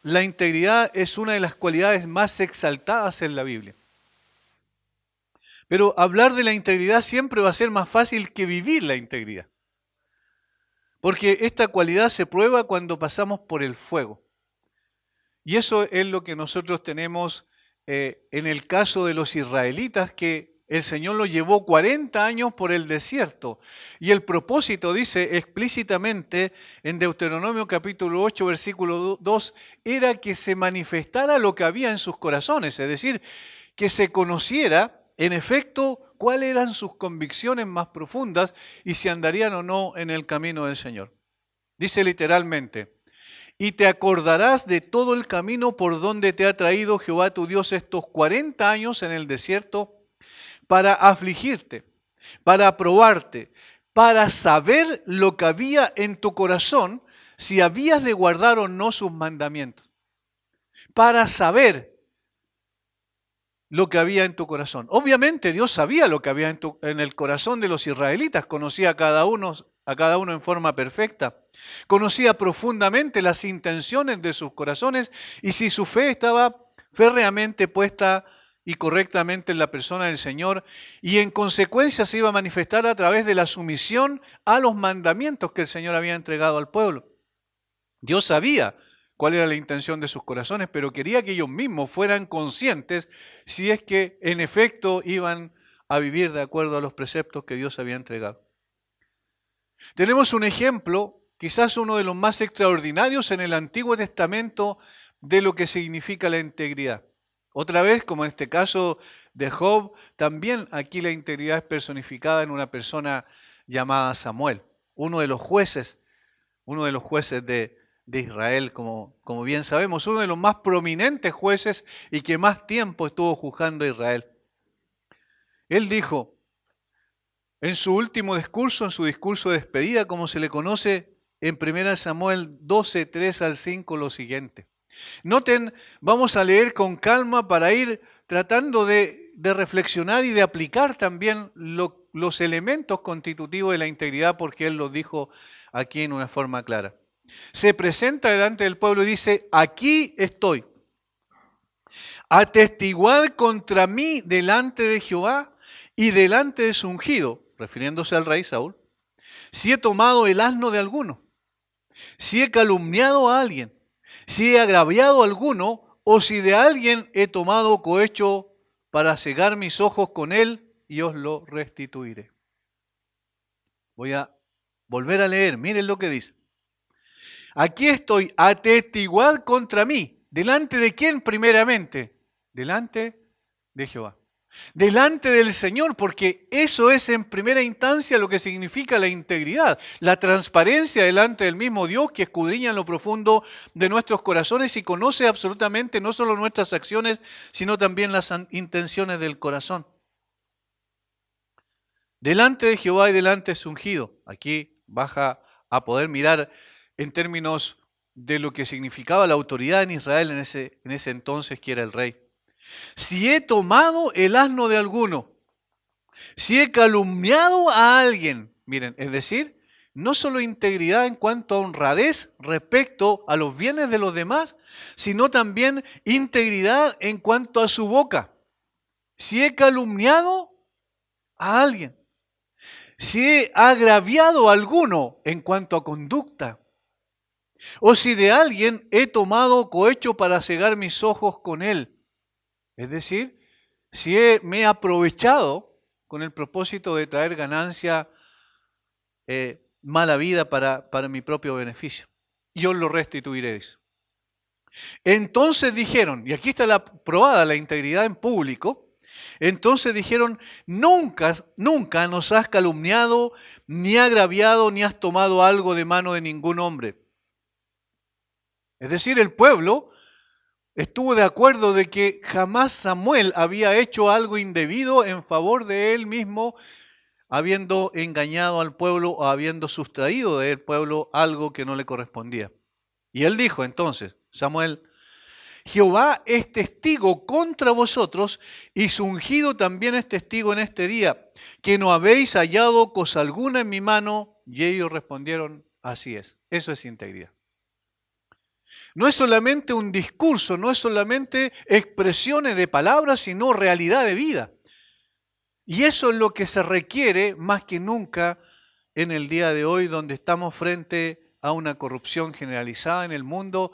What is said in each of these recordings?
la integridad es una de las cualidades más exaltadas en la Biblia. Pero hablar de la integridad siempre va a ser más fácil que vivir la integridad. Porque esta cualidad se prueba cuando pasamos por el fuego. Y eso es lo que nosotros tenemos en el caso de los israelitas, que el Señor los llevó 40 años por el desierto. Y el propósito, dice explícitamente en Deuteronomio capítulo 8, versículo 2, era que se manifestara lo que había en sus corazones, es decir, que se conociera, en efecto, cuáles eran sus convicciones más profundas y si andarían o no en el camino del Señor. Dice literalmente: y te acordarás de todo el camino por donde te ha traído Jehová tu Dios estos 40 años en el desierto para afligirte, para probarte, para saber lo que había en tu corazón, si habías de guardar o no sus mandamientos. Para saber lo que había en tu corazón. Obviamente Dios sabía lo que había en el corazón de los israelitas, conocía a cada uno en forma perfecta, conocía profundamente las intenciones de sus corazones y si su fe estaba férreamente puesta y correctamente en la persona del Señor, y en consecuencia se iba a manifestar a través de la sumisión a los mandamientos que el Señor había entregado al pueblo. Dios sabía cuál era la intención de sus corazones, pero quería que ellos mismos fueran conscientes si es que en efecto iban a vivir de acuerdo a los preceptos que Dios había entregado. Tenemos un ejemplo, quizás uno de los más extraordinarios en el Antiguo Testamento, de lo que significa la integridad. Otra vez, como en este caso de Job, también aquí la integridad es personificada en una persona llamada Samuel, uno de los jueces de Israel, como bien sabemos, uno de los más prominentes jueces y que más tiempo estuvo juzgando a Israel. Él dijo en su último discurso, en su discurso de despedida, como se le conoce en 1 Samuel 12, 3 al 5, lo siguiente. Noten, vamos a leer con calma para ir tratando de reflexionar y de aplicar también los elementos constitutivos de la integridad, porque él los dijo aquí en una forma clara. Se presenta delante del pueblo y dice: aquí estoy, atestiguad contra mí delante de Jehová y delante de su ungido, refiriéndose al rey Saúl, si he tomado el asno de alguno, si he calumniado a alguien, si he agraviado a alguno, o si de alguien he tomado cohecho para cegar mis ojos con él, y os lo restituiré. Voy a volver a leer, miren lo que dice. Aquí estoy, atestiguad contra mí. ¿Delante de quién primeramente? Delante de Jehová. Delante del Señor, porque eso es en primera instancia lo que significa la integridad, la transparencia delante del mismo Dios que escudriña en lo profundo de nuestros corazones y conoce absolutamente no solo nuestras acciones, sino también las intenciones del corazón. Delante de Jehová y delante de su ungido. Aquí baja a poder mirar en términos de lo que significaba la autoridad en Israel en ese entonces, que era el rey. Si he tomado el asno de alguno, si he calumniado a alguien, miren, es decir, no solo integridad en cuanto a honradez respecto a los bienes de los demás, sino también integridad en cuanto a su boca. Si he calumniado a alguien, si he agraviado a alguno en cuanto a conducta, o si de alguien he tomado cohecho para cegar mis ojos con él. Es decir, si me he aprovechado con el propósito de traer ganancia, mala vida para mi propio beneficio. Yo lo restituiré eso. Entonces dijeron, y aquí está probada la integridad en público, entonces dijeron: nunca nos has calumniado, ni agraviado, ni has tomado algo de mano de ningún hombre. Es decir, el pueblo estuvo de acuerdo de que jamás Samuel había hecho algo indebido en favor de él mismo, habiendo engañado al pueblo o habiendo sustraído del pueblo algo que no le correspondía. Y él dijo entonces, Samuel: Jehová es testigo contra vosotros y su ungido también es testigo en este día, que no habéis hallado cosa alguna en mi mano. Y ellos respondieron: así es. Eso es integridad. no es solamente un discurso, no es solamente expresiones de palabras, sino realidad de vida. Y eso es lo que se requiere más que nunca en el día de hoy, donde estamos frente a una corrupción generalizada en el mundo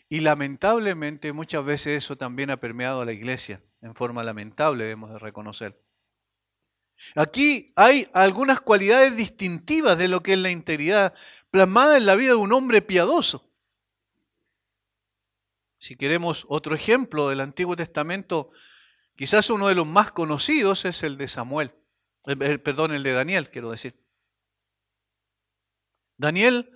y lamentablemente muchas veces eso también ha permeado a la iglesia, en forma lamentable debemos de reconocer. Aquí hay algunas cualidades distintivas de lo que es la integridad plasmada en la vida de un hombre piadoso. Si queremos otro ejemplo del Antiguo Testamento, quizás uno de los más conocidos es el de Samuel, el de Daniel, quiero decir. Daniel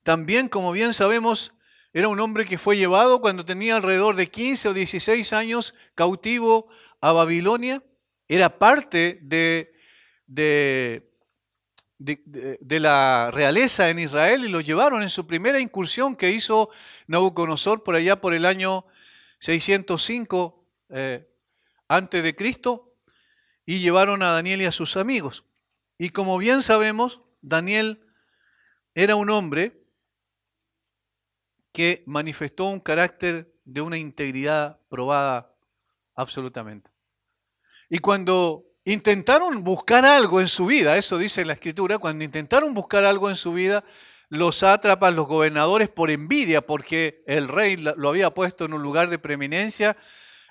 también, como bien sabemos, era un hombre que fue llevado cuando tenía alrededor de 15 o 16 años cautivo a Babilonia. Era parte de la realeza en Israel y lo llevaron en su primera incursión que hizo Nabucodonosor por allá por el año 605 antes de Cristo, y llevaron a Daniel y a sus amigos. Y como bien sabemos, Daniel era un hombre que manifestó un carácter de una integridad probada absolutamente. Y cuando intentaron buscar algo en su vida, eso dice la Escritura, cuando intentaron buscar algo en su vida, los sátrapas, los gobernadores, por envidia, porque el rey lo había puesto en un lugar de preeminencia,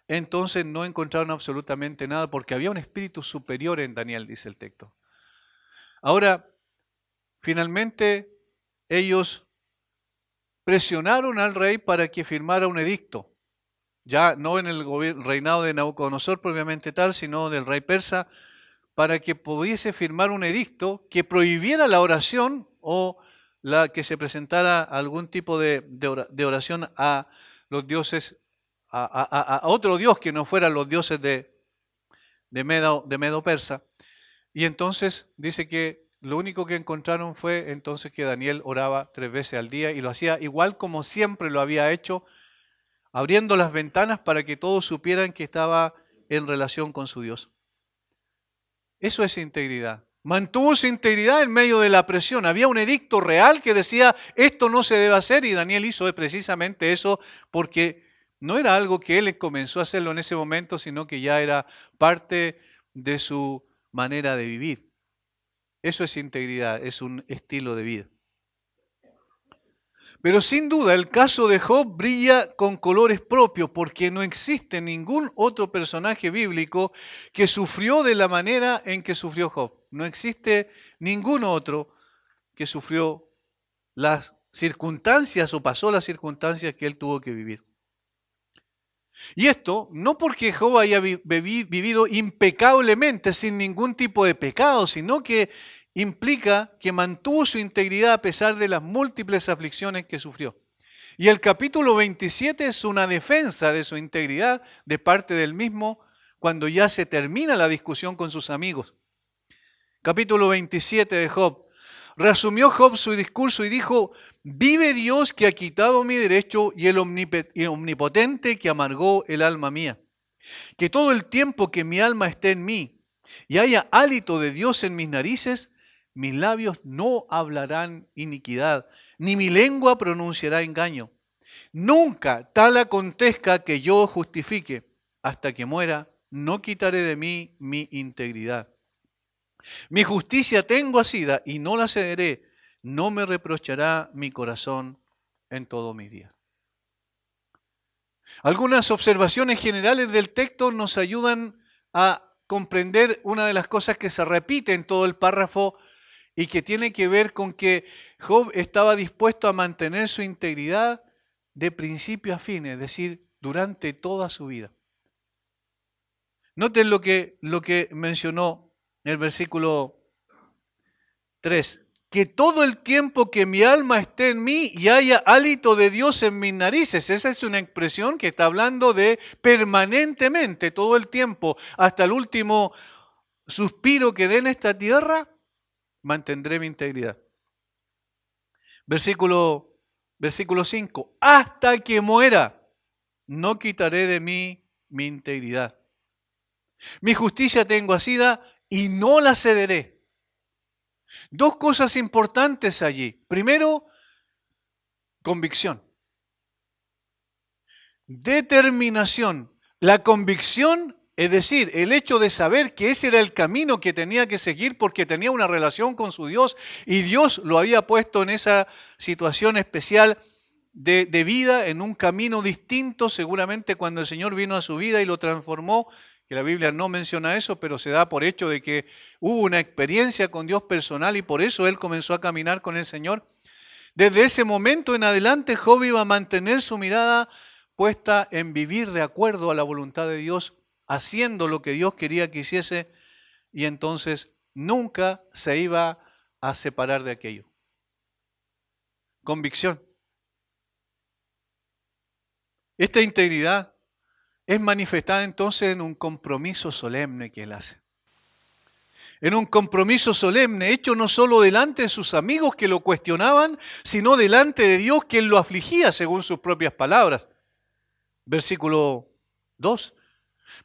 entonces no encontraron absolutamente nada, porque había un espíritu superior en Daniel, dice el texto. Ahora, finalmente, ellos presionaron al rey para que firmara un edicto, ya no en el reinado de Nabucodonosor propiamente tal, sino del rey persa, para que pudiese firmar un edicto que prohibiera la oración o la que se presentara algún tipo de oración a los dioses, a otro dios que no fueran los dioses de Medo persa. Y entonces dice que lo único que encontraron fue entonces que Daniel oraba 3 veces al día y lo hacía igual como siempre lo había hecho, abriendo las ventanas para que todos supieran que estaba en relación con su Dios. Eso es integridad. Mantuvo su integridad en medio de la presión. Había un edicto real que decía esto no se debe hacer y Daniel hizo precisamente eso porque no era algo que él comenzó a hacerlo en ese momento, sino que ya era parte de su manera de vivir. Eso es integridad, es un estilo de vida. Pero sin duda el caso de Job brilla con colores propios porque no existe ningún otro personaje bíblico que sufrió de la manera en que sufrió Job. No existe ningún otro que sufrió las circunstancias o pasó las circunstancias que él tuvo que vivir. Y esto no porque Job haya vivido impecablemente sin ningún tipo de pecado, sino que implica que mantuvo su integridad a pesar de las múltiples aflicciones que sufrió. Y el capítulo 27 es una defensa de su integridad de parte del mismo cuando ya se termina la discusión con sus amigos. Capítulo 27 de Job. Reasumió Job su discurso y dijo: vive Dios que ha quitado mi derecho y el omnipotente que amargó el alma mía. Que todo el tiempo que mi alma esté en mí y haya hálito de Dios en mis narices, mis labios no hablarán iniquidad, ni mi lengua pronunciará engaño. Nunca tal acontezca que yo justifique. Hasta que muera, no quitaré de mí mi integridad. Mi justicia tengo asida y no la cederé. No me reprochará mi corazón en todo mi día. Algunas observaciones generales del texto nos ayudan a comprender una de las cosas que se repite en todo el párrafo y que tiene que ver con que Job estaba dispuesto a mantener su integridad de principio a fin, es decir, durante toda su vida. Noten lo que mencionó en el versículo 3. Que todo el tiempo que mi alma esté en mí y haya hálito de Dios en mis narices. Esa es una expresión que está hablando de permanentemente, todo el tiempo, hasta el último suspiro que dé en esta tierra, mantendré mi integridad. Versículo 5. Hasta que muera, no quitaré de mí mi integridad. Mi justicia tengo asida y no la cederé. Dos cosas importantes allí. Primero, convicción. determinación, la convicción, es decir, el hecho de saber que ese era el camino que tenía que seguir porque tenía una relación con su Dios y Dios lo había puesto en esa situación especial de vida, en un camino distinto, seguramente cuando el Señor vino a su vida y lo transformó, que la Biblia no menciona eso, pero se da por hecho de que hubo una experiencia con Dios personal y por eso él comenzó a caminar con el Señor. Desde ese momento en adelante, Job iba a mantener su mirada puesta en vivir de acuerdo a la voluntad de Dios, haciendo lo que Dios quería que hiciese, y entonces nunca se iba a separar de aquello. Convicción. Esta integridad es manifestada entonces en un compromiso solemne que él hace. En un compromiso solemne, hecho no solo delante de sus amigos que lo cuestionaban, sino delante de Dios que él lo afligía según sus propias palabras. Versículo 2.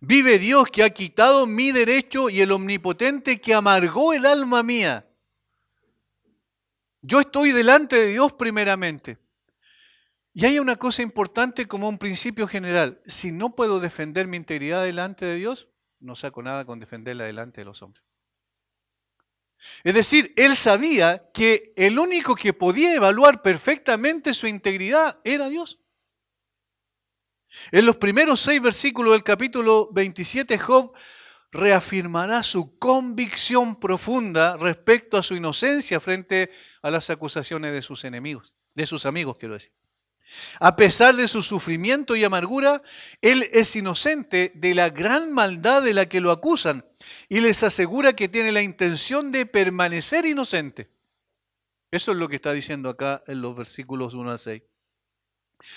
Vive Dios que ha quitado mi derecho y el omnipotente que amargó el alma mía. Yo estoy delante de Dios primeramente. Y hay una cosa importante como un principio general. Si no puedo defender mi integridad delante de Dios, no saco nada con defenderla delante de los hombres. Es decir, él sabía que el único que podía evaluar perfectamente su integridad era Dios. En los primeros 6 versículos del capítulo 27, Job reafirmará su convicción profunda respecto a su inocencia frente a las acusaciones de sus enemigos, de sus amigos, quiero decir. A pesar de su sufrimiento y amargura, él es inocente de la gran maldad de la que lo acusan y les asegura que tiene la intención de permanecer inocente. Eso es lo que está diciendo acá en los versículos 1 al 6.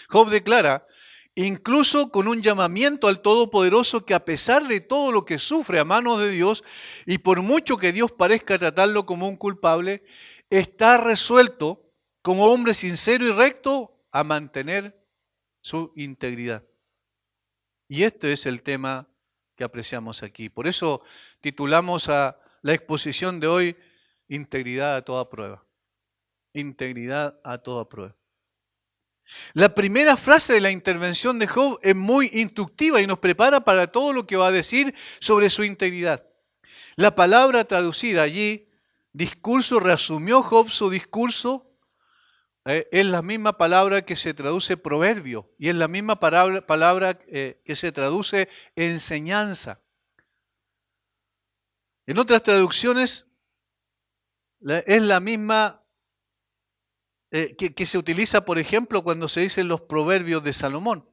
Job declara, incluso con un llamamiento al Todopoderoso, que a pesar de todo lo que sufre a manos de Dios y por mucho que Dios parezca tratarlo como un culpable, está resuelto como hombre sincero y recto a mantener su integridad. Y este es el tema que apreciamos aquí. Por eso titulamos a la exposición de hoy Integridad a toda prueba. Integridad a toda prueba. La primera frase de la intervención de Job es muy instructiva y nos prepara para todo lo que va a decir sobre su integridad. La palabra traducida allí, discurso, reasumió Job su discurso. Es la misma palabra que se traduce proverbio y es la misma palabra que se traduce enseñanza. En otras traducciones es la misma que se utiliza, por ejemplo, cuando se dicen los proverbios de Salomón.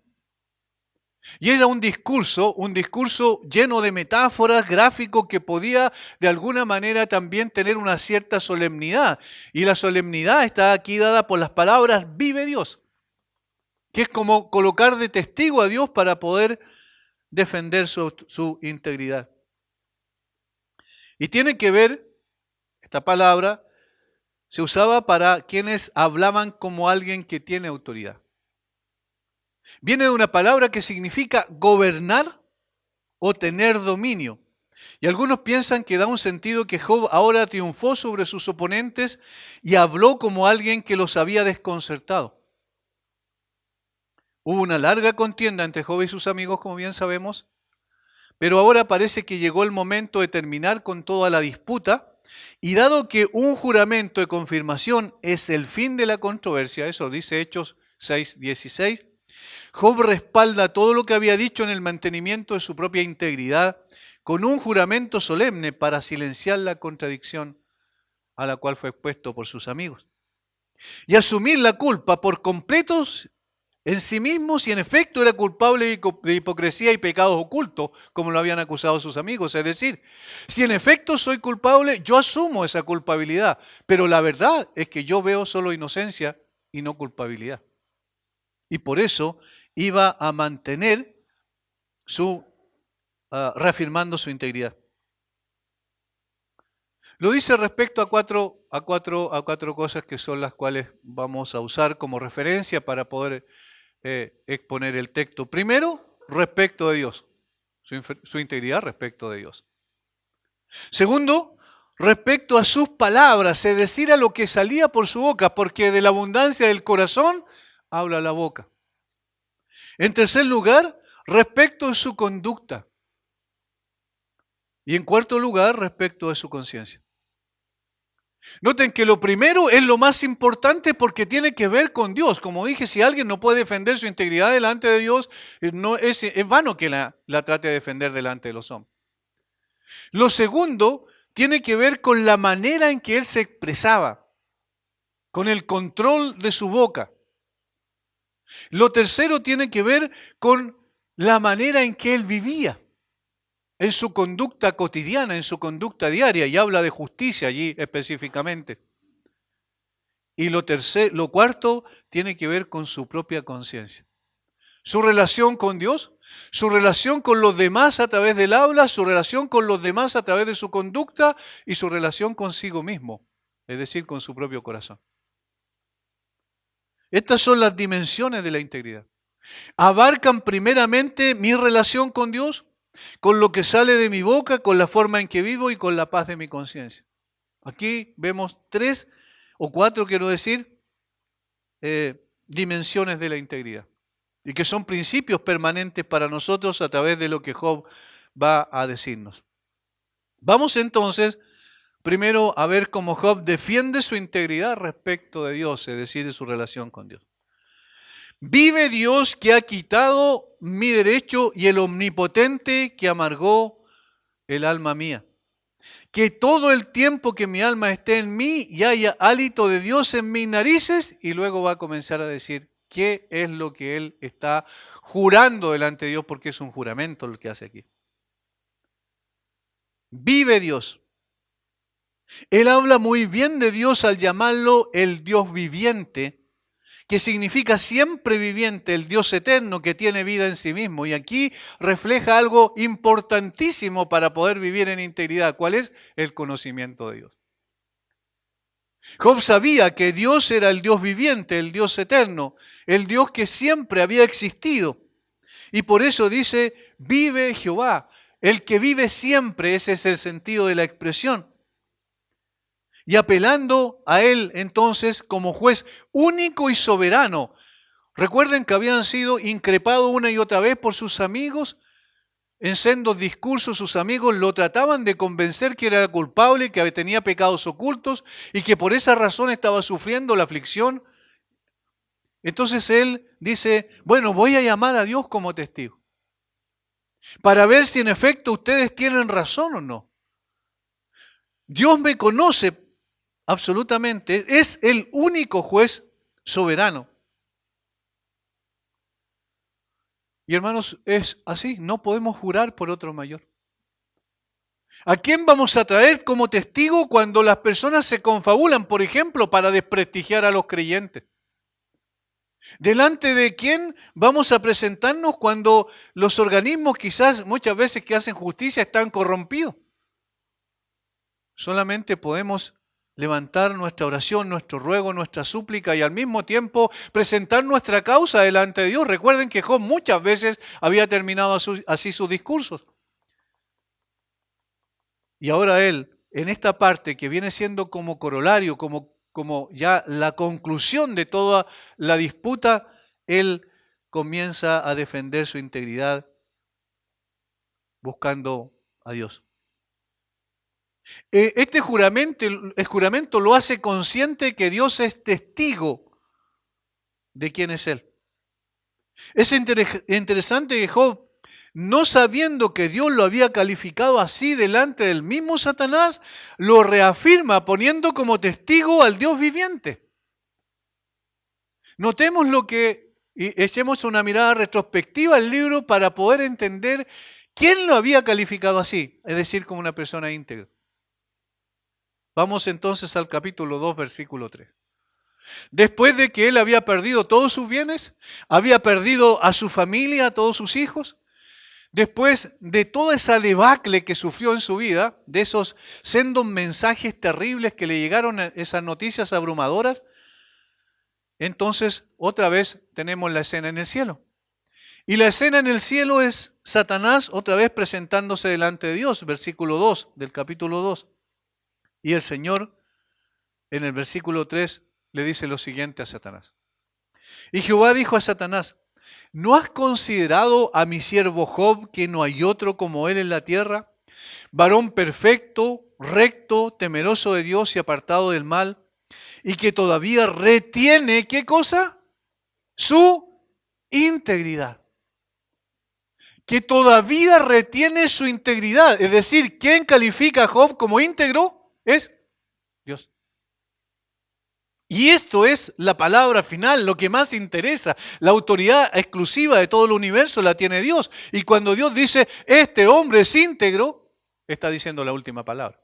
Y era un discurso lleno de metáforas, gráficos, que podía de alguna manera también tener una cierta solemnidad. Y la solemnidad está aquí dada por las palabras vive Dios, que es como colocar de testigo a Dios para poder defender su integridad. Y tiene que ver, esta palabra se usaba para quienes hablaban como alguien que tiene autoridad. Viene de una palabra que significa gobernar o tener dominio. Y algunos piensan que da un sentido que Job ahora triunfó sobre sus oponentes y habló como alguien que los había desconcertado. Hubo una larga contienda entre Job y sus amigos, como bien sabemos, pero ahora parece que llegó el momento de terminar con toda la disputa, y dado que un juramento de confirmación es el fin de la controversia, eso dice Hechos 6:16, Job respalda todo lo que había dicho en el mantenimiento de su propia integridad con un juramento solemne para silenciar la contradicción a la cual fue expuesto por sus amigos. Y asumir la culpa por completo en sí mismo, si en efecto era culpable de hipocresía y pecados ocultos, como lo habían acusado sus amigos. Es decir, si en efecto soy culpable, yo asumo esa culpabilidad, pero la verdad es que yo veo solo inocencia y no culpabilidad. Y por eso iba a mantener reafirmando su integridad. Lo dice respecto a cuatro cosas que son las cuales vamos a usar como referencia para poder exponer el texto. Primero, respecto de Dios, su integridad respecto de Dios. Segundo, respecto a sus palabras, es decir, a lo que salía por su boca, porque de la abundancia del corazón habla la boca. En tercer lugar, respecto de su conducta. Y en cuarto lugar, respecto de su conciencia. Noten que lo primero es lo más importante porque tiene que ver con Dios. Como dije, si alguien no puede defender su integridad delante de Dios, no, es vano que la trate de defender delante de los hombres. Lo segundo tiene que ver con la manera en que él se expresaba, con el control de su boca. Lo tercero tiene que ver con la manera en que él vivía, en su conducta cotidiana, en su conducta diaria, y habla de justicia allí específicamente. Y lo cuarto tiene que ver con su propia conciencia. Su relación con Dios, su relación con los demás a través del habla, su relación con los demás a través de su conducta y su relación consigo mismo, es decir, con su propio corazón. Estas son las dimensiones de la integridad. Abarcan primeramente mi relación con Dios, con lo que sale de mi boca, con la forma en que vivo y con la paz de mi conciencia. Aquí vemos 3 o 4, quiero decir, dimensiones de la integridad. Y que son principios permanentes para nosotros a través de lo que Job va a decirnos. Vamos entonces primero a ver cómo Job defiende su integridad respecto de Dios, es decir, de su relación con Dios. Vive Dios que ha quitado mi derecho y el omnipotente que amargó el alma mía. Que todo el tiempo que mi alma esté en mí y haya hálito de Dios en mis narices, y luego va a comenzar a decir qué es lo que él está jurando delante de Dios, porque es un juramento lo que hace aquí. Vive Dios. Él habla muy bien de Dios al llamarlo el Dios viviente, que significa siempre viviente, el Dios eterno que tiene vida en sí mismo. Y aquí refleja algo importantísimo para poder vivir en integridad. ¿Cuál es? El conocimiento de Dios. Job sabía que Dios era el Dios viviente, el Dios eterno, el Dios que siempre había existido. Y por eso dice, vive Jehová, el que vive siempre, ese es el sentido de la expresión. Y apelando a él entonces como juez único y soberano. Recuerden que habían sido increpados una y otra vez por sus amigos. En sendos discursos sus amigos lo trataban de convencer que era culpable, que tenía pecados ocultos y que por esa razón estaba sufriendo la aflicción. Entonces él dice, bueno, voy a llamar a Dios como testigo para ver si en efecto ustedes tienen razón o no. Dios me conoce absolutamente, es el único juez soberano. Y hermanos, es así, no podemos jurar por otro mayor. ¿A quién vamos a traer como testigo cuando las personas se confabulan, por ejemplo, para desprestigiar a los creyentes? ¿Delante de quién vamos a presentarnos cuando los organismos quizás muchas veces que hacen justicia están corrompidos? Solamente podemos levantar nuestra oración, nuestro ruego, nuestra súplica y al mismo tiempo presentar nuestra causa delante de Dios. Recuerden que Job muchas veces había terminado así sus discursos. Y ahora él, en esta parte que viene siendo como corolario, como ya la conclusión de toda la disputa, él comienza a defender su integridad buscando a Dios. Este juramento lo hace consciente que Dios es testigo de quién es Él. Es interesante que Job, no sabiendo que Dios lo había calificado así delante del mismo Satanás, lo reafirma poniendo como testigo al Dios viviente. Notemos y echemos una mirada retrospectiva al libro para poder entender quién lo había calificado así, es decir, como una persona íntegra. Vamos entonces al capítulo 2, versículo 3. Después de que él había perdido todos sus bienes, había perdido a su familia, a todos sus hijos, después de toda esa debacle que sufrió en su vida, de esos sendos mensajes terribles que le llegaron, esas noticias abrumadoras, entonces otra vez tenemos la escena en el cielo. Y la escena en el cielo es Satanás otra vez presentándose delante de Dios, versículo 2 del capítulo 2. Y el Señor, en el versículo 3, le dice lo siguiente a Satanás. Y Jehová dijo a Satanás, ¿No has considerado a mi siervo Job, que no hay otro como él en la tierra? Varón perfecto, recto, temeroso de Dios y apartado del mal, y que todavía retiene, ¿qué cosa? Su integridad. Que todavía retiene su integridad. Es decir, ¿quién califica a Job como íntegro? Es Dios. Y esto es la palabra final, lo que más interesa. La autoridad exclusiva de todo el universo la tiene Dios. Y cuando Dios dice, este hombre es íntegro, está diciendo la última palabra.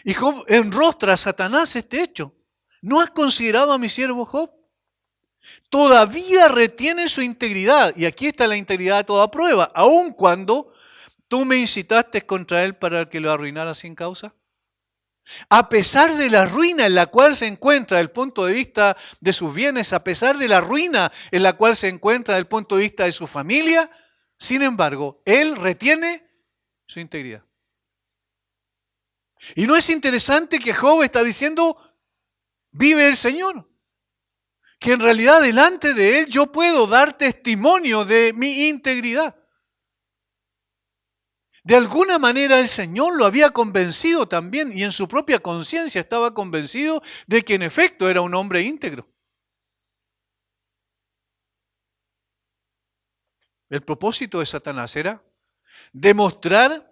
Y Job enrostra a Satanás este hecho. ¿No has considerado a mi siervo Job? Todavía retiene su integridad. Y aquí está la integridad a toda prueba. Aun cuando tú me incitaste contra él para que lo arruinara sin causa. A pesar de la ruina en la cual se encuentra desde el punto de vista de sus bienes, a pesar de la ruina en la cual se encuentra desde el punto de vista de su familia, sin embargo, él retiene su integridad. Y no es interesante que Job está diciendo, vive el Señor. Que en realidad delante de él yo puedo dar testimonio de mi integridad. De alguna manera el Señor lo había convencido también y en su propia conciencia estaba convencido de que en efecto era un hombre íntegro. El propósito de Satanás era demostrar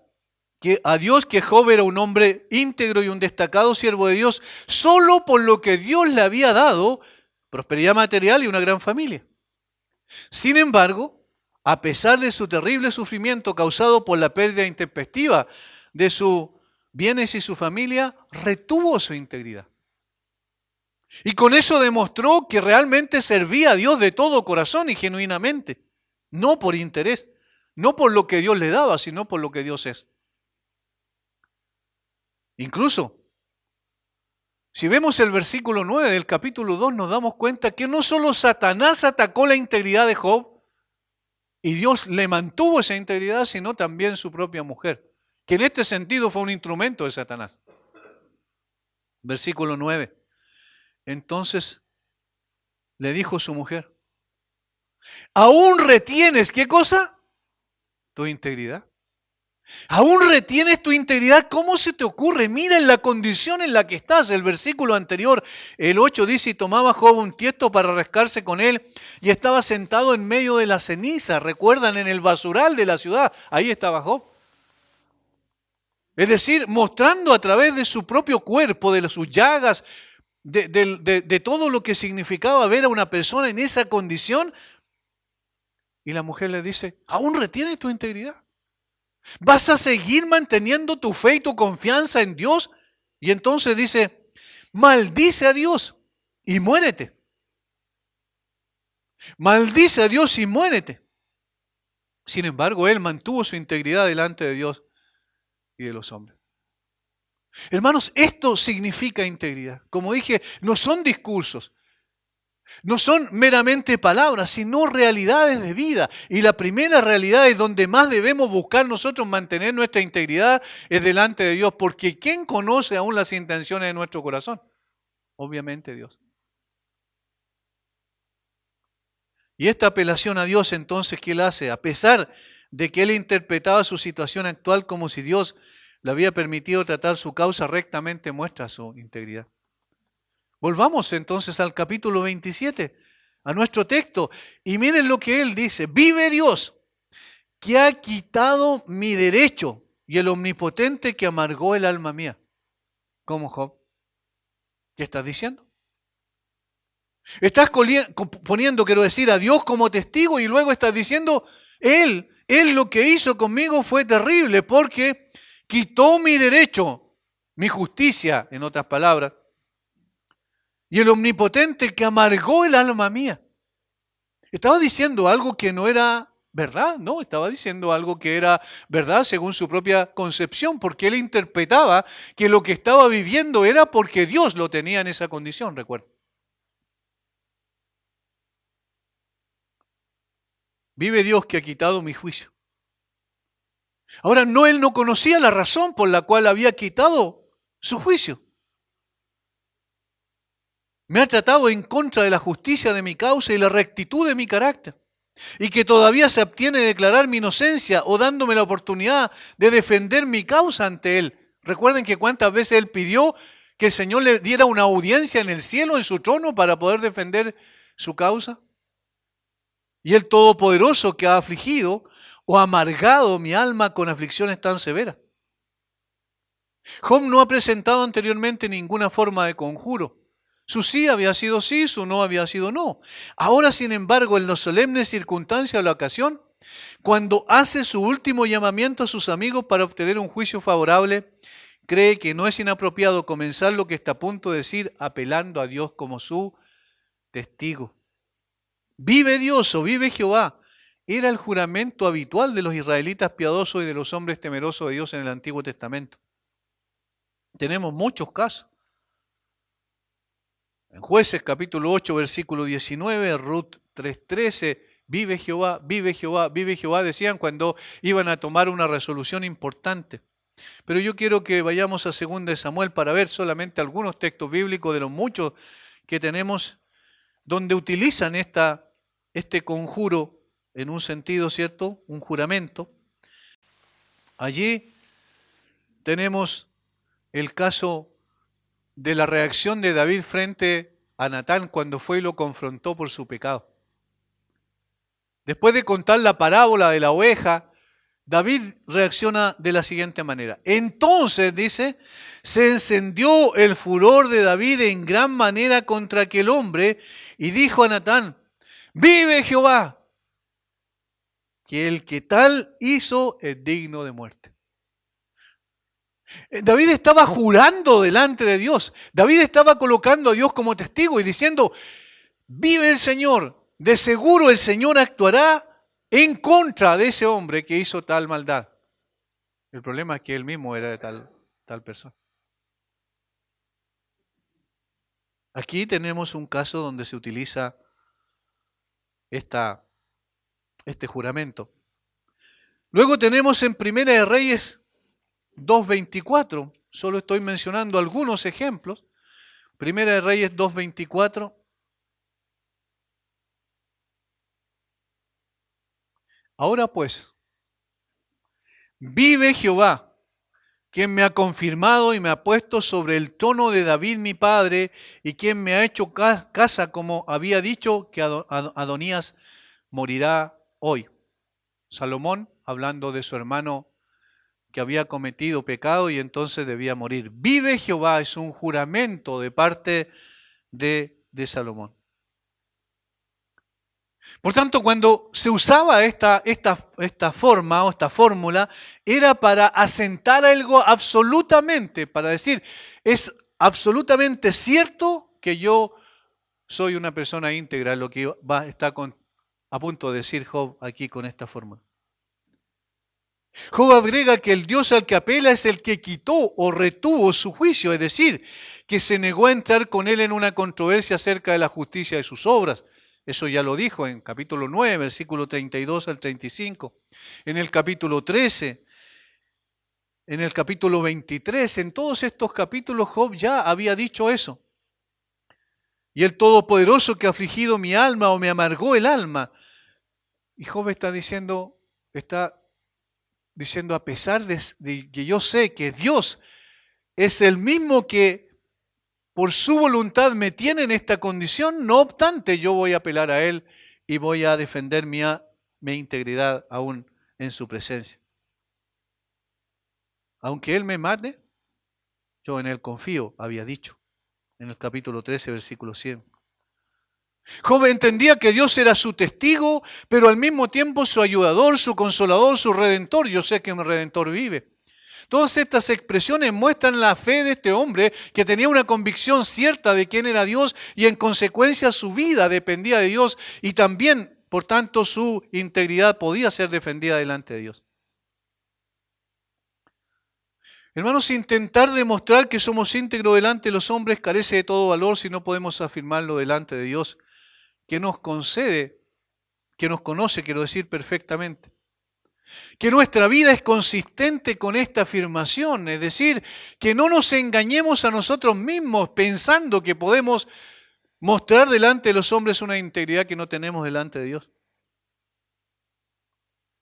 a Dios que Job era un hombre íntegro y un destacado siervo de Dios solo por lo que Dios le había dado, prosperidad material y una gran familia. Sin embargo, a pesar de su terrible sufrimiento causado por la pérdida intempestiva de sus bienes y su familia, retuvo su integridad. Y con eso demostró que realmente servía a Dios de todo corazón y genuinamente, no por interés, no por lo que Dios le daba, sino por lo que Dios es. Incluso, si vemos el versículo 9 del capítulo 2, nos damos cuenta que no solo Satanás atacó la integridad de Job, y Dios le mantuvo esa integridad, sino también su propia mujer, que en este sentido fue un instrumento de Satanás. Versículo 9. Entonces le dijo su mujer, ¿aún retienes qué cosa? Tu integridad. ¿Aún retienes tu integridad? ¿Cómo se te ocurre? Mira en la condición en la que estás. El versículo anterior, el 8 dice, y tomaba Job un tiesto para rascarse con él, y estaba sentado en medio de la ceniza. ¿Recuerdan? En el basural de la ciudad. Ahí estaba Job. Es decir, mostrando a través de su propio cuerpo, de sus llagas, de todo lo que significaba ver a una persona en esa condición. Y la mujer le dice, ¿aún retienes tu integridad? ¿Vas a seguir manteniendo tu fe y tu confianza en Dios? Y entonces dice, maldice a Dios y muérete. Maldice a Dios y muérete. Sin embargo, él mantuvo su integridad delante de Dios y de los hombres. Hermanos, esto significa integridad. Como dije, no son discursos. No son meramente palabras, sino realidades de vida. Y la primera realidad es donde más debemos buscar nosotros mantener nuestra integridad es delante de Dios. Porque ¿quién conoce aún las intenciones de nuestro corazón? Obviamente Dios. Y esta apelación a Dios entonces, ¿qué él hace? A pesar de que él interpretaba su situación actual como si Dios le había permitido tratar su causa rectamente, muestra su integridad. Volvamos entonces al capítulo 27, a nuestro texto, y miren lo que él dice. Vive Dios, que ha quitado mi derecho, y el omnipotente que amargó el alma mía. ¿Cómo, Job? ¿Qué estás diciendo? Estás poniendo, quiero decir, a Dios como testigo y luego estás diciendo, Él lo que hizo conmigo fue terrible porque quitó mi derecho, mi justicia, en otras palabras. Y el omnipotente que amargó el alma mía. Estaba diciendo algo que no era verdad, no, estaba diciendo algo que era verdad según su propia concepción, porque él interpretaba que lo que estaba viviendo era porque Dios lo tenía en esa condición, recuerda. Vive Dios que ha quitado mi juicio. Ahora, él no conocía la razón por la cual había quitado su juicio. me ha tratado en contra de la justicia de mi causa y la rectitud de mi carácter, y que todavía se abstiene de declarar mi inocencia o dándome la oportunidad de defender mi causa ante él. Recuerden que cuántas veces él pidió que el Señor le diera una audiencia en el cielo, en su trono, para poder defender su causa. Y el Todopoderoso que ha afligido o amargado mi alma con aflicciones tan severas. Job no ha presentado anteriormente ninguna forma de conjuro. Su sí había sido sí, su no había sido no. Ahora, sin embargo, en las solemnes circunstancias de la ocasión, cuando hace su último llamamiento a sus amigos para obtener un juicio favorable, cree que no es inapropiado comenzar lo que está a punto de decir apelando a Dios como su testigo. Vive Dios o vive Jehová. Era el juramento habitual de los israelitas piadosos y de los hombres temerosos de Dios en el Antiguo Testamento. Tenemos muchos casos. En Jueces capítulo 8, versículo 19, Ruth 3:13, vive Jehová, vive Jehová, vive Jehová, decían cuando iban a tomar una resolución importante. Pero yo quiero que vayamos a 2 de Samuel para ver solamente algunos textos bíblicos de los muchos que tenemos donde utilizan este conjuro en un sentido, ¿cierto? Un juramento. Allí tenemos el caso de la reacción de David frente a Natán cuando fue y lo confrontó por su pecado. Después de contar la parábola de la oveja, David reacciona de la siguiente manera. Entonces, dice, se encendió el furor de David en gran manera contra aquel hombre y dijo a Natán, vive Jehová, que el que tal hizo es digno de muerte. David estaba jurando delante de Dios. David estaba colocando a Dios como testigo y diciendo, vive el Señor, de seguro el Señor actuará en contra de ese hombre que hizo tal maldad. El problema es que él mismo era de tal persona. Aquí tenemos un caso donde se utiliza este juramento. Luego tenemos en Primera de Reyes 2:24, solo estoy mencionando algunos ejemplos. Primera de Reyes 2:24. Ahora pues, vive Jehová, quien me ha confirmado y me ha puesto sobre el trono de David mi padre, y quien me ha hecho casa como había dicho que Adonías morirá hoy. Salomón, hablando de su hermano que había cometido pecado y entonces debía morir. Vive Jehová es un juramento de parte de Salomón. Por tanto, cuando se usaba esta forma o esta fórmula, era para asentar algo absolutamente, para decir, es absolutamente cierto que yo soy una persona íntegra, lo que está a punto de decir Job aquí con esta fórmula. Job agrega que el Dios al que apela es el que quitó o retuvo su juicio, es decir, que se negó a entrar con él en una controversia acerca de la justicia de sus obras. Eso ya lo dijo en capítulo 9, versículo 32 al 35. En el capítulo 13, en el capítulo 23, en todos estos capítulos Job ya había dicho eso. Y el Todopoderoso que ha afligido mi alma o me amargó el alma. Y Job está diciendo a pesar de que yo sé que Dios es el mismo que por su voluntad me tiene en esta condición, no obstante yo voy a apelar a Él y voy a defender mi integridad aún en su presencia. Aunque Él me mate, yo en Él confío, había dicho en el capítulo 13, versículo 100. Job entendía que Dios era su testigo, pero al mismo tiempo su ayudador, su consolador, su redentor. Yo sé que mi redentor vive. Todas estas expresiones muestran la fe de este hombre que tenía una convicción cierta de quién era Dios y en consecuencia su vida dependía de Dios y también, por tanto, su integridad podía ser defendida delante de Dios. Hermanos, intentar demostrar que somos íntegros delante de los hombres carece de todo valor si no podemos afirmarlo delante de Dios, que nos concede, que nos conoce, quiero decir, perfectamente. Que nuestra vida es consistente con esta afirmación, es decir, que no nos engañemos a nosotros mismos pensando que podemos mostrar delante de los hombres una integridad que no tenemos delante de Dios.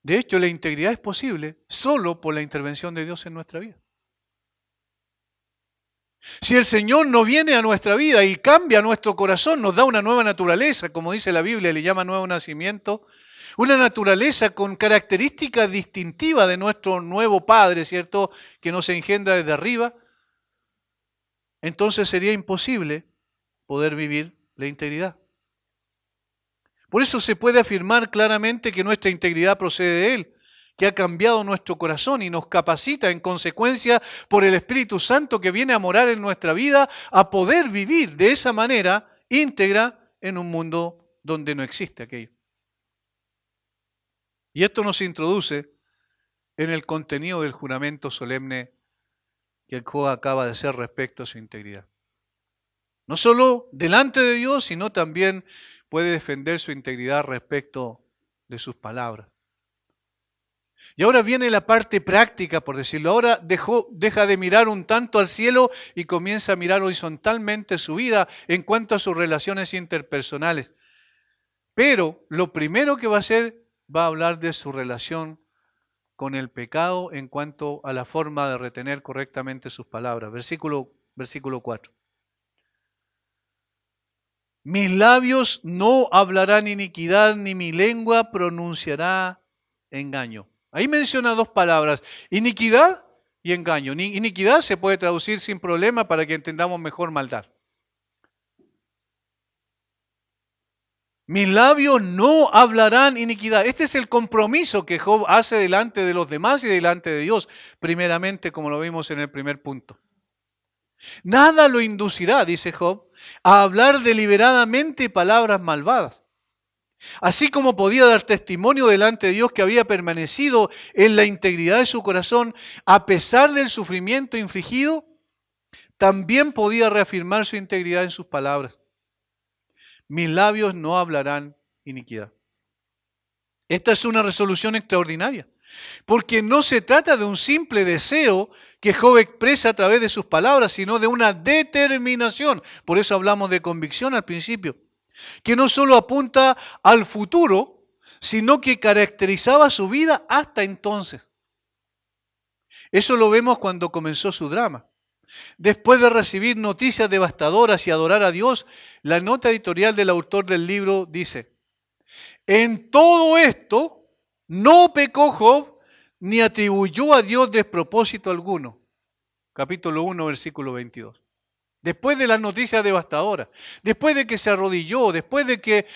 De hecho, la integridad es posible solo por la intervención de Dios en nuestra vida. Si el Señor no viene a nuestra vida y cambia nuestro corazón, nos da una nueva naturaleza, como dice la Biblia, le llama nuevo nacimiento, una naturaleza con características distintivas de nuestro nuevo Padre, ¿cierto?, que nos engendra desde arriba, entonces sería imposible poder vivir la integridad. Por eso se puede afirmar claramente que nuestra integridad procede de Él, que ha cambiado nuestro corazón y nos capacita en consecuencia por el Espíritu Santo que viene a morar en nuestra vida a poder vivir de esa manera íntegra en un mundo donde no existe aquello. Y esto nos introduce en el contenido del juramento solemne que el Job acaba de hacer respecto a su integridad. No solo delante de Dios, sino también puede defender su integridad respecto de sus palabras. Y ahora viene la parte práctica, por decirlo. Ahora deja de mirar un tanto al cielo y comienza a mirar horizontalmente su vida en cuanto a sus relaciones interpersonales. Pero lo primero que va a hacer, va a hablar de su relación con el pecado en cuanto a la forma de retener correctamente sus palabras. Versículo 4. Mis labios no hablarán iniquidad, ni mi lengua pronunciará engaño. Ahí menciona dos palabras, iniquidad y engaño. Iniquidad se puede traducir sin problema para que entendamos mejor maldad. Mis labios no hablarán iniquidad. Este es el compromiso que Job hace delante de los demás y delante de Dios, primeramente, como lo vimos en el primer punto. Nada lo inducirá, dice Job, a hablar deliberadamente palabras malvadas. Así como podía dar testimonio delante de Dios que había permanecido en la integridad de su corazón a pesar del sufrimiento infligido, también podía reafirmar su integridad en sus palabras. Mis labios no hablarán iniquidad. Esta es una resolución extraordinaria, porque no se trata de un simple deseo que Job expresa a través de sus palabras, sino de una determinación. Por eso hablamos de convicción al principio, que no solo apunta al futuro, sino que caracterizaba su vida hasta entonces. Eso lo vemos cuando comenzó su drama. Después de recibir noticias devastadoras y adorar a Dios, la nota editorial del autor del libro dice: en todo esto no pecó Job ni atribuyó a Dios despropósito alguno. Capítulo 1, versículo 22. Después de las noticias devastadoras, después de que se arrodilló, después de que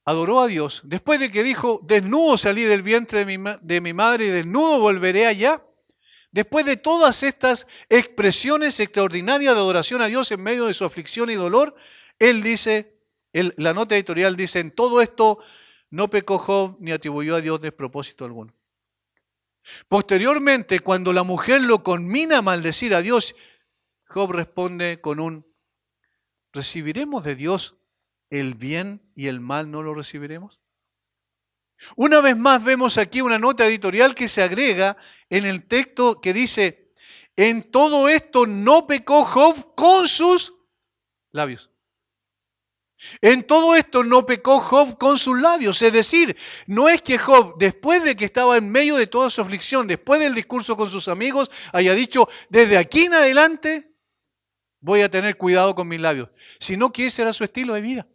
adoró a Dios, después de que dijo, desnudo salí del vientre de mi madre y desnudo volveré allá, después de todas estas expresiones extraordinarias de adoración a Dios en medio de su aflicción y dolor, él dice, la nota editorial dice, en todo esto no pecó Job ni atribuyó a Dios despropósito alguno. Posteriormente, cuando la mujer lo conmina a maldecir a Dios, Job responde con un: ¿recibiremos de Dios el bien y el mal no lo recibiremos? Una vez más vemos aquí una nota editorial que se agrega en el texto que dice: en todo esto no pecó Job con sus labios. En todo esto no pecó Job con sus labios. Es decir, no es que Job, después de que estaba en medio de toda su aflicción, después del discurso con sus amigos, haya dicho, desde aquí en adelante voy a tener cuidado con mis labios, sino que ese era su estilo de vida.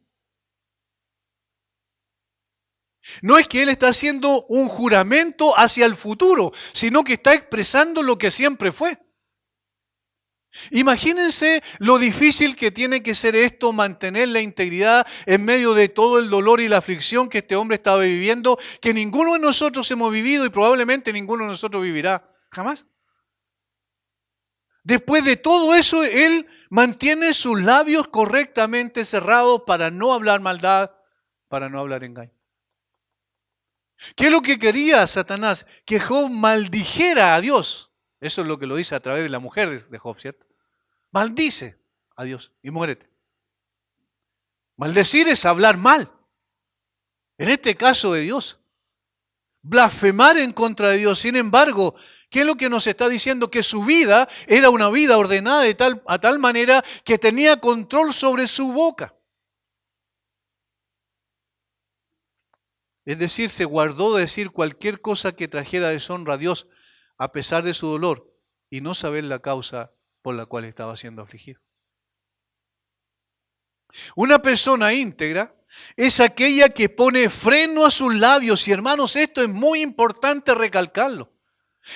No es que él está haciendo un juramento hacia el futuro, sino que está expresando lo que siempre fue. Imagínense lo difícil que tiene que ser esto, mantener la integridad en medio de todo el dolor y la aflicción que este hombre estaba viviendo, que ninguno de nosotros hemos vivido y probablemente ninguno de nosotros vivirá jamás. Después de todo eso, él mantiene sus labios correctamente cerrados para no hablar maldad, para no hablar engaño. ¿Qué es lo que quería Satanás? Que Job maldijera a Dios. Eso es lo que lo dice a través de la mujer de Job, ¿cierto? Maldice a Dios y muérete. Maldecir es hablar mal. En este caso de Dios. Blasfemar en contra de Dios. Sin embargo, ¿Qué es lo que nos está diciendo? Que su vida era una vida ordenada a tal manera que tenía control sobre su boca. Es decir, se guardó de decir cualquier cosa que trajera deshonra a Dios a pesar de su dolor y no saber la causa por la cual estaba siendo afligido. Una persona íntegra es aquella que pone freno a sus labios. Y hermanos, esto es muy importante recalcarlo.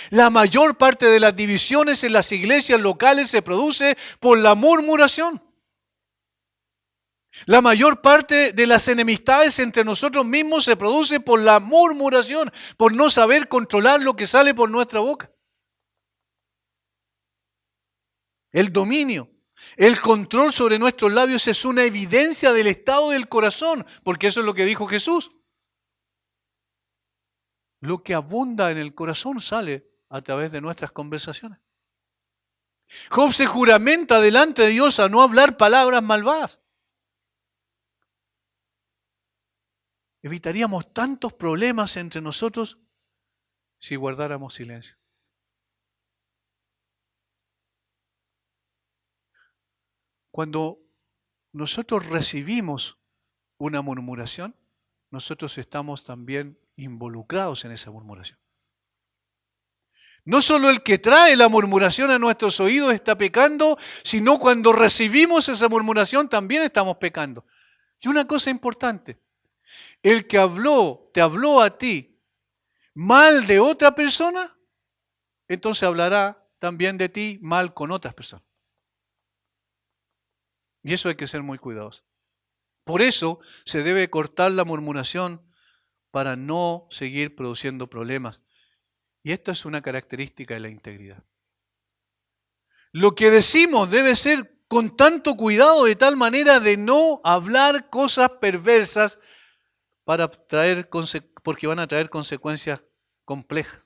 La mayor parte de las divisiones en las iglesias locales se produce por la murmuración. La mayor parte de las enemistades entre nosotros mismos se produce por la murmuración, por no saber controlar lo que sale por nuestra boca. El dominio, el control sobre nuestros labios es una evidencia del estado del corazón, porque eso es lo que dijo Jesús. Lo que abunda en el corazón sale a través de nuestras conversaciones. Job se juramenta delante de Dios a no hablar palabras malvadas. Evitaríamos tantos problemas entre nosotros si guardáramos silencio. Cuando nosotros recibimos una murmuración, nosotros estamos también involucrados en esa murmuración. No solo el que trae la murmuración a nuestros oídos está pecando, sino cuando recibimos esa murmuración también estamos pecando. Y una cosa importante, el que te habló a ti mal de otra persona, entonces hablará también de ti mal con otras personas. Y eso hay que ser muy cuidadoso. Por eso se debe cortar la murmuración para no seguir produciendo problemas. Y esto es una característica de la integridad. Lo que decimos debe ser con tanto cuidado de tal manera de no hablar cosas perversas porque van a traer consecuencias complejas.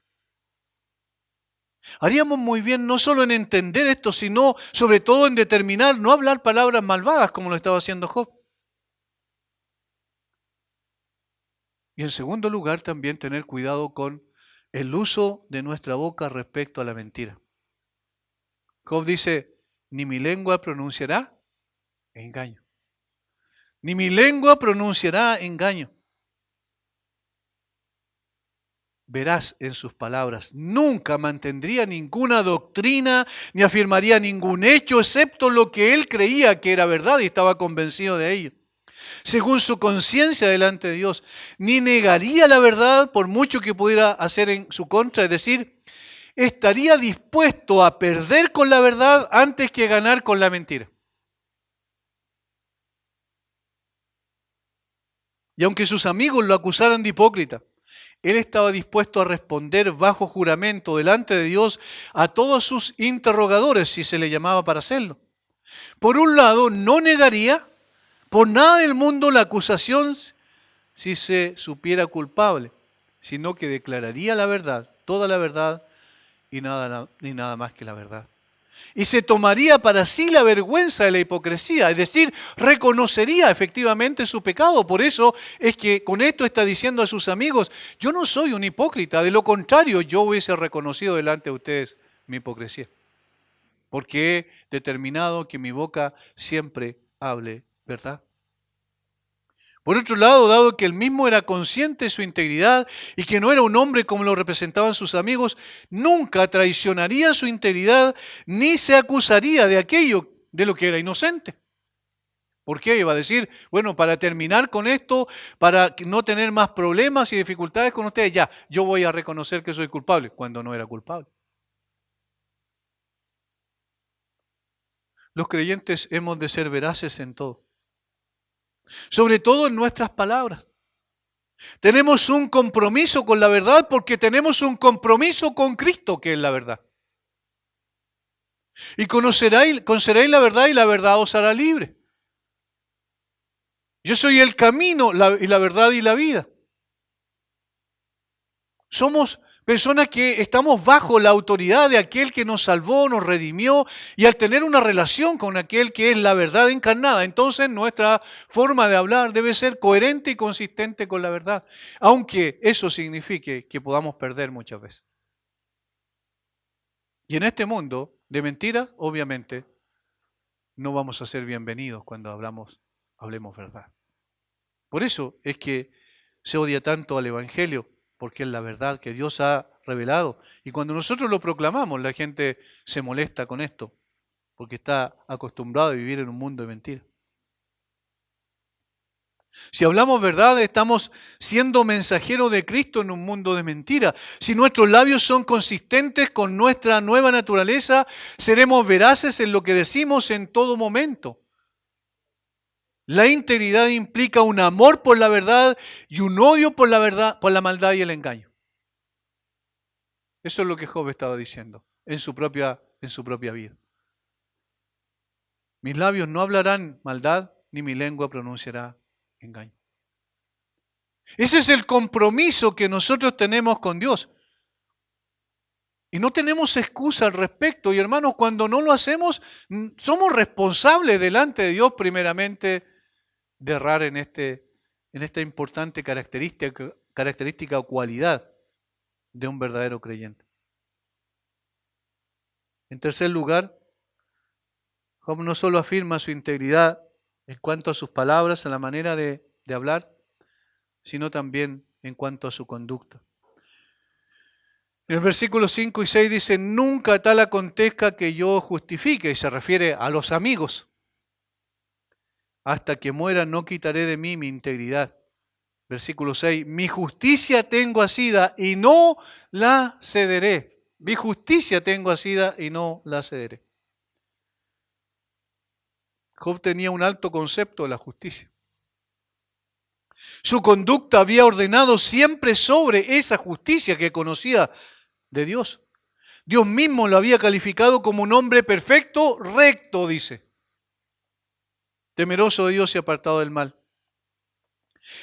Haríamos muy bien no solo en entender esto, sino sobre todo en determinar no hablar palabras malvadas como lo estaba haciendo Job. Y en segundo lugar, también tener cuidado con el uso de nuestra boca respecto a la mentira. Job dice, ni mi lengua pronunciará engaño. Ni mi lengua pronunciará engaño. Verás en sus palabras, nunca mantendría ninguna doctrina ni afirmaría ningún hecho excepto lo que él creía que era verdad y estaba convencido de ello. Según su conciencia delante de Dios, ni negaría la verdad por mucho que pudiera hacer en su contra, es decir, estaría dispuesto a perder con la verdad antes que ganar con la mentira. Y aunque sus amigos lo acusaran de hipócrita, él estaba dispuesto a responder bajo juramento delante de Dios a todos sus interrogadores, si se le llamaba para hacerlo. Por un lado, no negaría por nada del mundo la acusación si se supiera culpable, sino que declararía la verdad, toda la verdad y nada más que la verdad. Y se tomaría para sí la vergüenza de la hipocresía, es decir, reconocería efectivamente su pecado. Por eso es que con esto está diciendo a sus amigos, yo no soy un hipócrita, de lo contrario yo hubiese reconocido delante de ustedes mi hipocresía, porque he determinado que mi boca siempre hable verdad. Por otro lado, dado que él mismo era consciente de su integridad y que no era un hombre como lo representaban sus amigos, nunca traicionaría su integridad ni se acusaría de aquello de lo que era inocente. ¿Por qué? Iba a decir, bueno, para terminar con esto, para no tener más problemas y dificultades con ustedes, ya, yo voy a reconocer que soy culpable, cuando no era culpable. Los creyentes hemos de ser veraces en todo. Sobre todo en nuestras palabras. Tenemos un compromiso con la verdad porque tenemos un compromiso con Cristo, que es la verdad. Y conoceréis la verdad y la verdad os hará libre. Yo soy el camino, y la verdad y la vida. Somos personas que estamos bajo la autoridad de aquel que nos salvó, nos redimió, y al tener una relación con aquel que es la verdad encarnada, entonces nuestra forma de hablar debe ser coherente y consistente con la verdad, aunque eso signifique que podamos perder muchas veces. Y en este mundo de mentiras, obviamente, no vamos a ser bienvenidos cuando hablemos verdad. Por eso es que se odia tanto al Evangelio, porque es la verdad que Dios ha revelado. Y cuando nosotros lo proclamamos, la gente se molesta con esto, porque está acostumbrado a vivir en un mundo de mentiras. Si hablamos verdad, estamos siendo mensajeros de Cristo en un mundo de mentiras. Si nuestros labios son consistentes con nuestra nueva naturaleza, seremos veraces en lo que decimos en todo momento. La integridad implica un amor por la verdad y un odio por la verdad, por la maldad y el engaño. Eso es lo que Job estaba diciendo en su propia vida. Mis labios no hablarán maldad, ni mi lengua pronunciará engaño. Ese es el compromiso que nosotros tenemos con Dios. Y no tenemos excusa al respecto. Y hermanos, cuando no lo hacemos, somos responsables delante de Dios primeramente de errar en esta importante característica o cualidad de un verdadero creyente. En tercer lugar, Job no solo afirma su integridad en cuanto a sus palabras, a la manera de hablar, sino también en cuanto a su conducta. En el versículo 5 y 6 dice, nunca tal acontezca que yo justifique, y se refiere a los amigos. Hasta que muera no quitaré de mí mi integridad. Versículo 6, mi justicia tengo asida y no la cederé. Mi justicia tengo asida y no la cederé. Job tenía un alto concepto de la justicia. Su conducta había ordenado siempre sobre esa justicia que conocía de Dios. Dios mismo lo había calificado como un hombre perfecto, recto, dice. Temeroso de Dios y apartado del mal.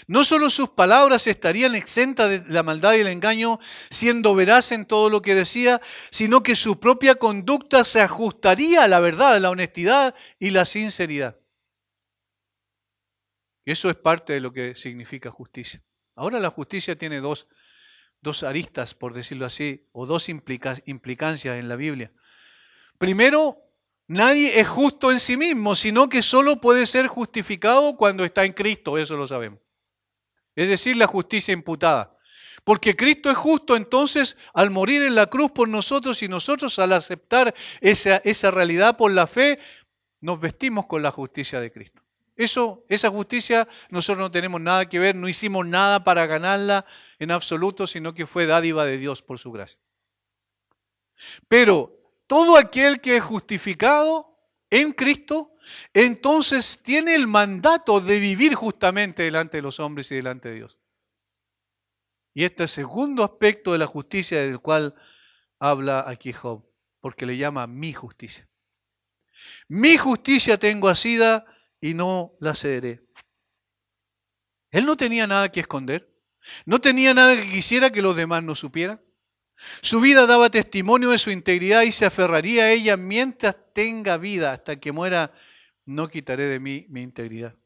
No solo sus palabras estarían exentas de la maldad y el engaño, siendo veraz en todo lo que decía, sino que su propia conducta se ajustaría a la verdad, a la honestidad y la sinceridad. Eso es parte de lo que significa justicia. Ahora la justicia tiene dos aristas, por decirlo así, o dos implicancias en la Biblia. Primero, nadie es justo en sí mismo, sino que solo puede ser justificado cuando está en Cristo, eso lo sabemos. Es decir, la justicia imputada. Porque Cristo es justo, entonces, al morir en la cruz por nosotros y nosotros al aceptar esa realidad por la fe, nos vestimos con la justicia de Cristo. Esa justicia nosotros no tenemos nada que ver, no hicimos nada para ganarla en absoluto, sino que fue dádiva de Dios por su gracia. Pero todo aquel que es justificado en Cristo, entonces tiene el mandato de vivir justamente delante de los hombres y delante de Dios. Y este es el segundo aspecto de la justicia del cual habla aquí Job, porque le llama mi justicia. Mi justicia tengo asida y no la cederé. Él no tenía nada que esconder, no tenía nada que quisiera que los demás no supieran. Su vida daba testimonio de su integridad y se aferraría a ella mientras tenga vida. Hasta que muera, no quitaré de mí mi integridad.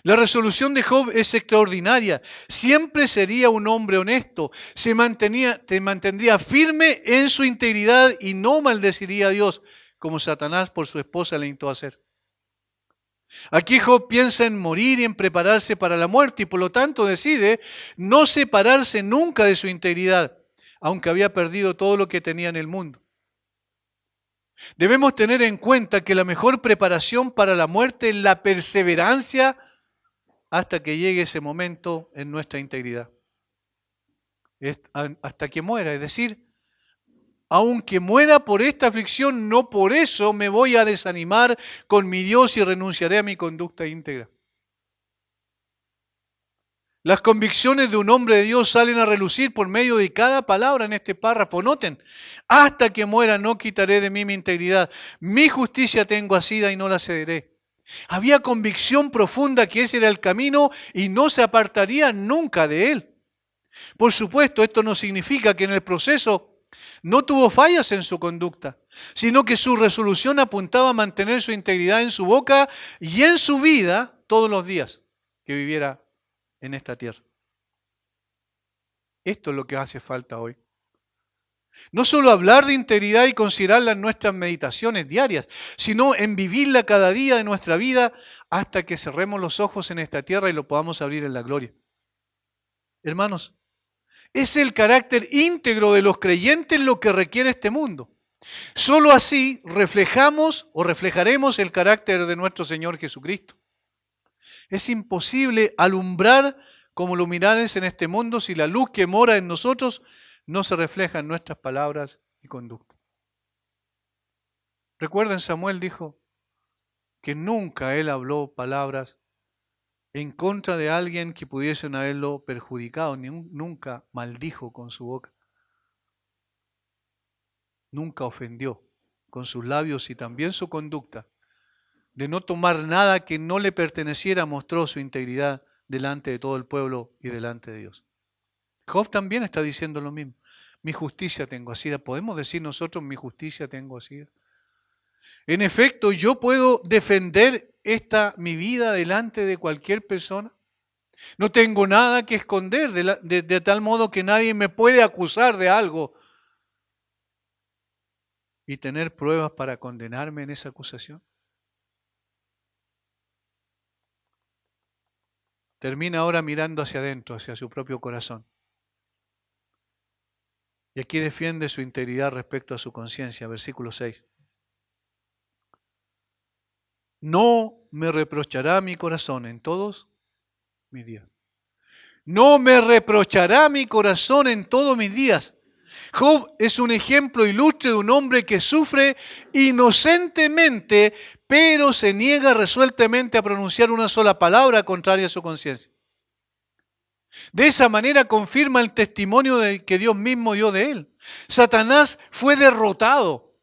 La resolución de Job es extraordinaria. Siempre sería un hombre honesto. Se mantendría firme en su integridad y no maldeciría a Dios, como Satanás por su esposa le intentó hacer. Aquí Job piensa en morir y en prepararse para la muerte y por lo tanto decide no separarse nunca de su integridad, aunque había perdido todo lo que tenía en el mundo. Debemos tener en cuenta que la mejor preparación para la muerte es la perseverancia hasta que llegue ese momento en nuestra integridad. Hasta que muera, es decir, aunque muera por esta aflicción, no por eso me voy a desanimar con mi Dios y renunciaré a mi conducta íntegra. Las convicciones de un hombre de Dios salen a relucir por medio de cada palabra en este párrafo. Noten, hasta que muera no quitaré de mí mi integridad. Mi justicia tengo asida y no la cederé. Había convicción profunda que ese era el camino y no se apartaría nunca de él. Por supuesto, esto no significa que en el proceso no tuvo fallas en su conducta, sino que su resolución apuntaba a mantener su integridad en su boca y en su vida todos los días que viviera en esta tierra. Esto es lo que hace falta hoy. No solo hablar de integridad y considerarla en nuestras meditaciones diarias, sino en vivirla cada día de nuestra vida hasta que cerremos los ojos en esta tierra y lo podamos abrir en la gloria. Hermanos, es el carácter íntegro de los creyentes lo que requiere este mundo. Solo así reflejamos o reflejaremos el carácter de nuestro Señor Jesucristo. Es imposible alumbrar como luminares en este mundo si la luz que mora en nosotros no se refleja en nuestras palabras y conducta. Recuerden, Samuel dijo que nunca él habló palabras en contra de alguien que pudiesen haberlo perjudicado, nunca maldijo con su boca. Nunca ofendió con sus labios y también su conducta de no tomar nada que no le perteneciera, mostró su integridad delante de todo el pueblo y delante de Dios. Job también está diciendo lo mismo. Mi justicia tengo asida. ¿Podemos decir nosotros mi justicia tengo asida? En efecto, yo puedo defender mi vida delante de cualquier persona. No tengo nada que esconder de tal modo que nadie me puede acusar de algo y tener pruebas para condenarme en esa acusación. Termina ahora mirando hacia adentro, hacia su propio corazón. Y aquí defiende su integridad respecto a su conciencia, versículo 6. No me reprochará mi corazón en todos mis días. No me reprochará mi corazón en todos mis días. Job es un ejemplo ilustre de un hombre que sufre inocentemente, pero se niega resueltamente a pronunciar una sola palabra contraria a su conciencia. De esa manera confirma el testimonio que Dios mismo dio de él. Satanás fue derrotado.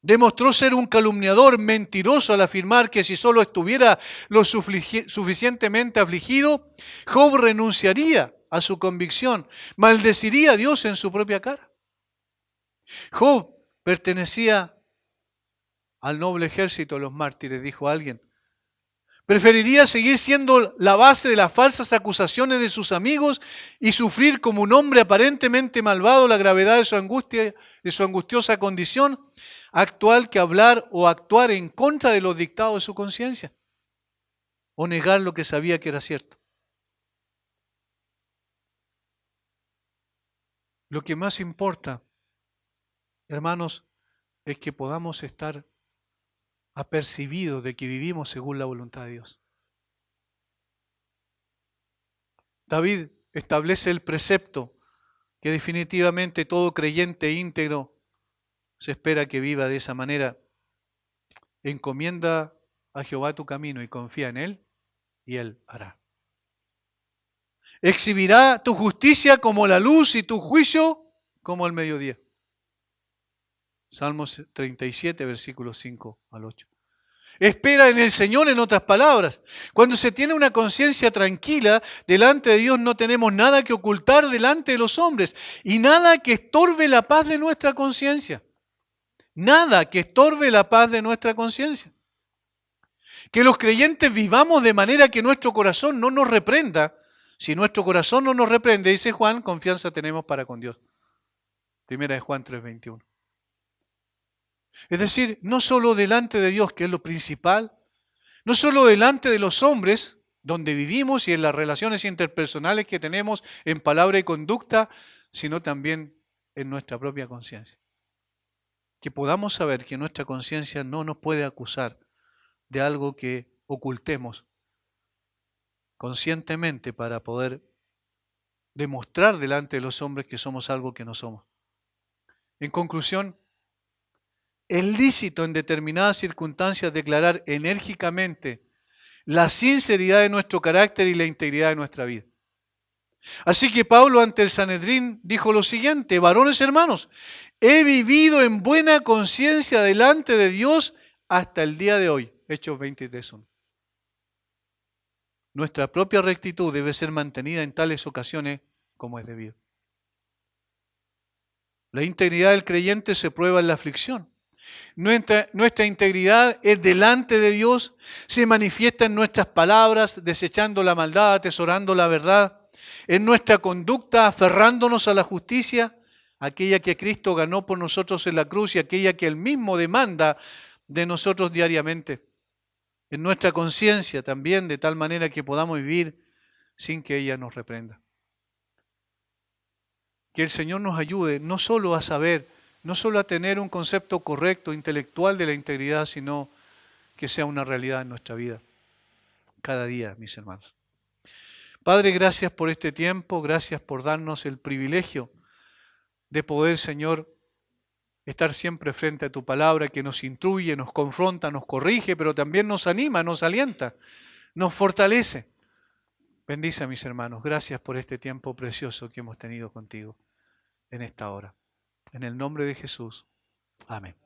Demostró ser un calumniador mentiroso al afirmar que si solo estuviera lo suficientemente afligido, Job renunciaría a su convicción, maldeciría a Dios en su propia cara. Job pertenecía al noble ejército de los mártires, dijo alguien. Preferiría seguir siendo la base de las falsas acusaciones de sus amigos y sufrir como un hombre aparentemente malvado la gravedad de su angustia, de su angustiosa condición actual, que hablar o actuar en contra de los dictados de su conciencia o negar lo que sabía que era cierto. Lo que más importa, hermanos, es que podamos estar apercibidos de que vivimos según la voluntad de Dios. David establece el precepto que definitivamente todo creyente íntegro se espera que viva de esa manera. Encomienda a Jehová tu camino y confía en Él, y Él hará. Exhibirá tu justicia como la luz y tu juicio como el mediodía. Salmos 37, versículos 5 al 8. Espera en el Señor, en otras palabras. Cuando se tiene una conciencia tranquila, delante de Dios no tenemos nada que ocultar delante de los hombres y nada que estorbe la paz de nuestra conciencia. Nada que estorbe la paz de nuestra conciencia. Que los creyentes vivamos de manera que nuestro corazón no nos reprenda. Si nuestro corazón no nos reprende, dice Juan, confianza tenemos para con Dios. Primera de Juan 3:21. Es decir, no solo delante de Dios, que es lo principal, no solo delante de los hombres, donde vivimos y en las relaciones interpersonales que tenemos en palabra y conducta, sino también en nuestra propia conciencia. Que podamos saber que nuestra conciencia no nos puede acusar de algo que ocultemos conscientemente para poder demostrar delante de los hombres que somos algo que no somos. En conclusión, es lícito en determinadas circunstancias declarar enérgicamente la sinceridad de nuestro carácter y la integridad de nuestra vida. Así que Pablo ante el Sanedrín dijo lo siguiente: varones hermanos, he vivido en buena conciencia delante de Dios hasta el día de hoy. Hechos 23:1. Nuestra propia rectitud debe ser mantenida en tales ocasiones como es debido. La integridad del creyente se prueba en la aflicción. Nuestra integridad es delante de Dios, se manifiesta en nuestras palabras, desechando la maldad, atesorando la verdad, en nuestra conducta, aferrándonos a la justicia, aquella que Cristo ganó por nosotros en la cruz y aquella que Él mismo demanda de nosotros diariamente, en nuestra conciencia también, de tal manera que podamos vivir sin que ella nos reprenda. Que el Señor nos ayude no solo a saber, no solo a tener un concepto correcto, intelectual de la integridad, sino que sea una realidad en nuestra vida, cada día, mis hermanos. Padre, gracias por este tiempo, gracias por darnos el privilegio de poder, Señor, estar siempre frente a tu palabra que nos instruye, nos confronta, nos corrige, pero también nos anima, nos alienta, nos fortalece. Bendice a mis hermanos. Gracias por este tiempo precioso que hemos tenido contigo en esta hora. En el nombre de Jesús. Amén.